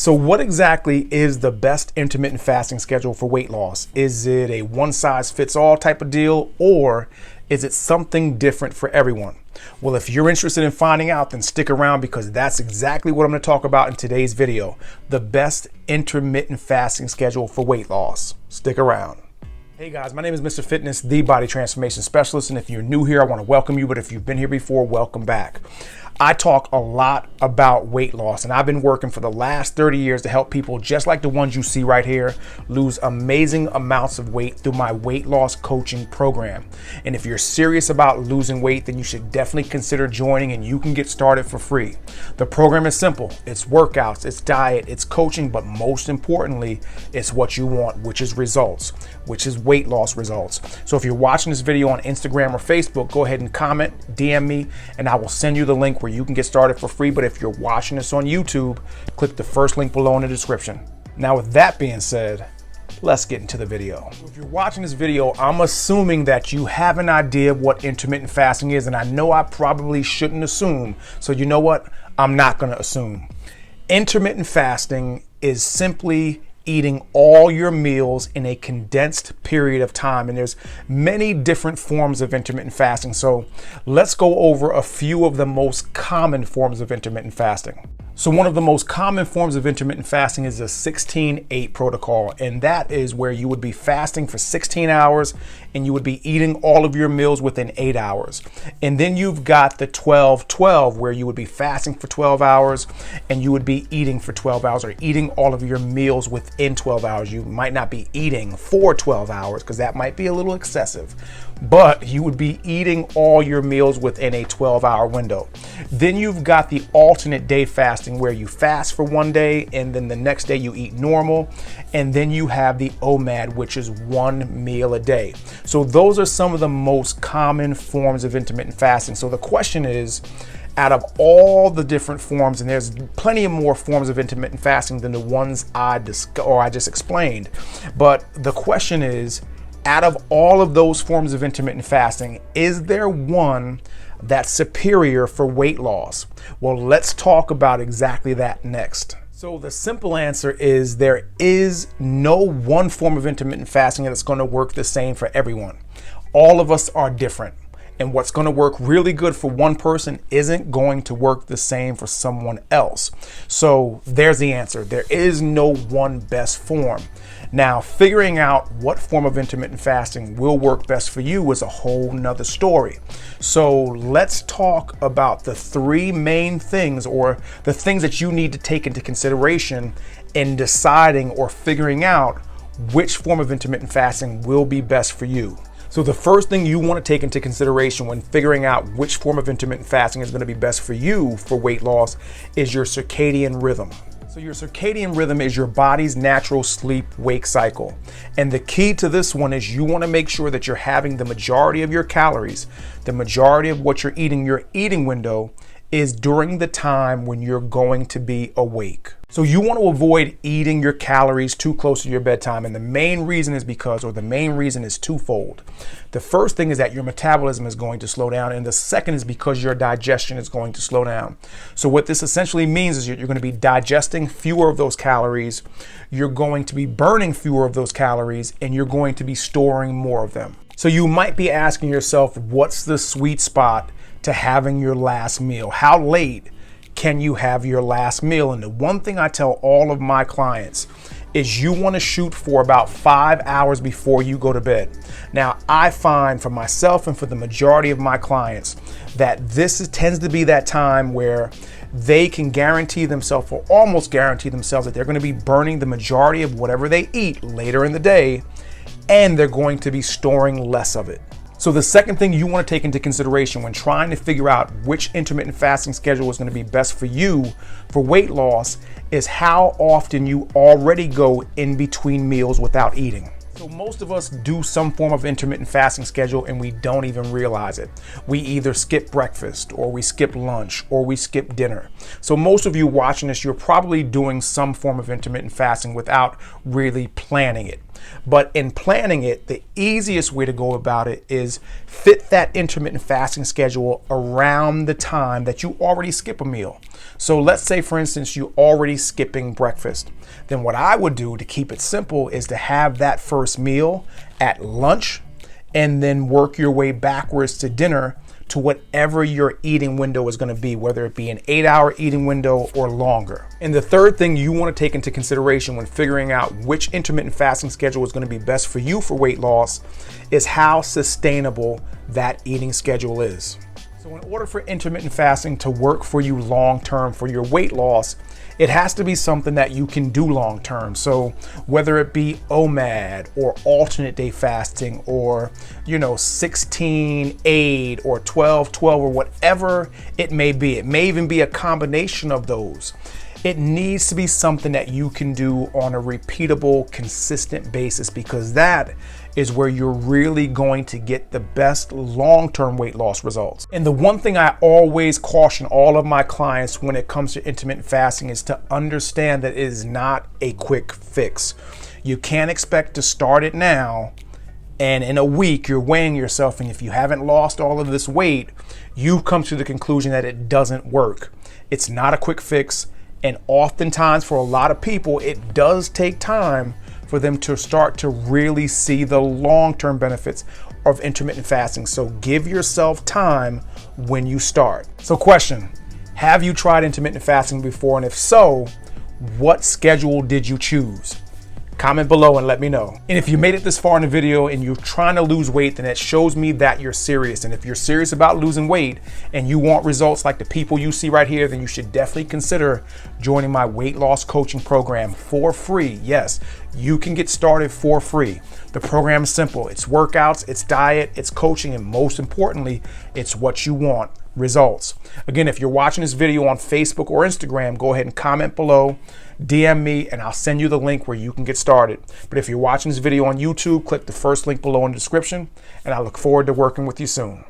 So what exactly is the best intermittent fasting schedule for weight loss? Is it a one-size-fits-all type of deal, or is it something different for everyone? Well, if you're interested in finding out, then stick around, because that's exactly what I'm going to talk about in today's video. The best intermittent fasting schedule for weight loss. Stick around. Hey guys, my name is MrFitness, the body transformation specialist. And if you're new here, I want to welcome you. But if you've been here before, welcome back. I talk a lot about weight loss, and I've been working for the last 30 years to help people just like the ones you see right here lose amazing amounts of weight through my weight loss coaching program. And if you're serious about losing weight, then you should definitely consider joining, and you can get started for free. The program is simple. It's workouts, it's diet, it's coaching, but most importantly, it's what you want, which is results, which is weight loss results. So if you're watching this video on Instagram or Facebook, go ahead and comment, DM me, and I will send you the link where you can get started for free. But if you're watching this on YouTube, click the first link below in the description. Now, with that being said, let's get into the video. If you're watching this video, I'm assuming that you have an idea of what intermittent fasting is, and I know I probably shouldn't assume. So you know what? I'm not going to assume. Intermittent fasting is simply eating all your meals in a condensed period of time. And there's many different forms of intermittent fasting. So let's go over a few of the most common forms of intermittent fasting. So one of the most common forms of intermittent fasting is the 16-8 protocol. And that is where you would be fasting for 16 hours and you would be eating all of your meals within 8 hours. And then you've got the 12-12, where you would be fasting for 12 hours and you would be eating for 12 hours, or eating all of your meals within 12 hours. You might not be eating for 12 hours because that might be a little excessive, but you would be eating all your meals within a 12-hour window. Then you've got the alternate day fasting, where you fast for one day and then the next day you eat normal. And then you have the OMAD, which is one meal a day. So those are some of the most common forms of intermittent fasting. So the question is, out of all the different forms, and there's plenty of more forms of intermittent fasting than the ones I just explained, but the question is, out of all of those forms of intermittent fasting, is there one that's superior for weight loss? Well, let's talk about exactly that next. So the simple answer is there is no one form of intermittent fasting that's going to work the same for everyone. All of us are different. And what's going to work really good for one person isn't going to work the same for someone else. So there's the answer. There is no one best form. Now, figuring out what form of intermittent fasting will work best for you is a whole nother story. So let's talk about the three main things, or the things that you need to take into consideration in deciding or figuring out which form of intermittent fasting will be best for you. So the first thing you want to take into consideration when figuring out which form of intermittent fasting is going to be best for you for weight loss is your circadian rhythm. So your circadian rhythm is your body's natural sleep-wake cycle. And the key to this one is you want to make sure that you're having the majority of your calories, the majority of what you're eating, your eating window, is during the time when you're going to be awake. So you want to avoid eating your calories too close to your bedtime. And the main reason is twofold. The first thing is that your metabolism is going to slow down. And the second is because your digestion is going to slow down. So what this essentially means is you're going to be digesting fewer of those calories. You're going to be burning fewer of those calories, and you're going to be storing more of them. So you might be asking yourself, what's the sweet spot to having your last meal? How late can you have your last meal? And the one thing I tell all of my clients is you want to shoot for about 5 hours before you go to bed. Now, I find for myself and for the majority of my clients that tends to be that time where they can guarantee themselves, or almost guarantee themselves, that they're going to be burning the majority of whatever they eat later in the day, and they're going to be storing less of it. So the second thing you want to take into consideration when trying to figure out which intermittent fasting schedule is going to be best for you for weight loss is how often you already go in between meals without eating. So most of us do some form of intermittent fasting schedule and we don't even realize it. We either skip breakfast, or we skip lunch, or we skip dinner. So most of you watching this, you're probably doing some form of intermittent fasting without really planning it. But in planning it, the easiest way to go about it is fit that intermittent fasting schedule around the time that you already skip a meal. So let's say, for instance, you're already skipping breakfast. Then what I would do to keep it simple is to have that first meal at lunch and then work your way backwards to dinner to whatever your eating window is going to be, whether it be an 8-hour eating window or longer. And the third thing you want to take into consideration when figuring out which intermittent fasting schedule is going to be best for you for weight loss is how sustainable that eating schedule is. So in order for intermittent fasting to work for you long-term for your weight loss, it has to be something that you can do long-term. So whether it be OMAD or alternate day fasting or, 16-8 or 12-12 or whatever it may be. It may even be a combination of those. It needs to be something that you can do on a repeatable, consistent basis, because that is where you're really going to get the best long-term weight loss results. And the one thing I always caution all of my clients when it comes to intermittent fasting is to understand that it is not a quick fix. You can't expect to start it now and in a week you're weighing yourself, and if you haven't lost all of this weight, you come to the conclusion that it doesn't work. It's not a quick fix. And oftentimes for a lot of people, it does take time for them to start to really see the long-term benefits of intermittent fasting. So give yourself time when you start. So question, have you tried intermittent fasting before? And if so, what schedule did you choose? Comment below and let me know. And if you made it this far in the video and you're trying to lose weight, then it shows me that you're serious. And if you're serious about losing weight and you want results like the people you see right here, then you should definitely consider joining my weight loss coaching program for free. Yes, you can get started for free. The program is simple. It's workouts, it's diet, it's coaching, and most importantly, it's what you want, results. Again, if you're watching this video on Facebook or Instagram, go ahead and comment below, DM me, and I'll send you the link where you can get started. But if you're watching this video on YouTube, click the first link below in the description, and I look forward to working with you soon.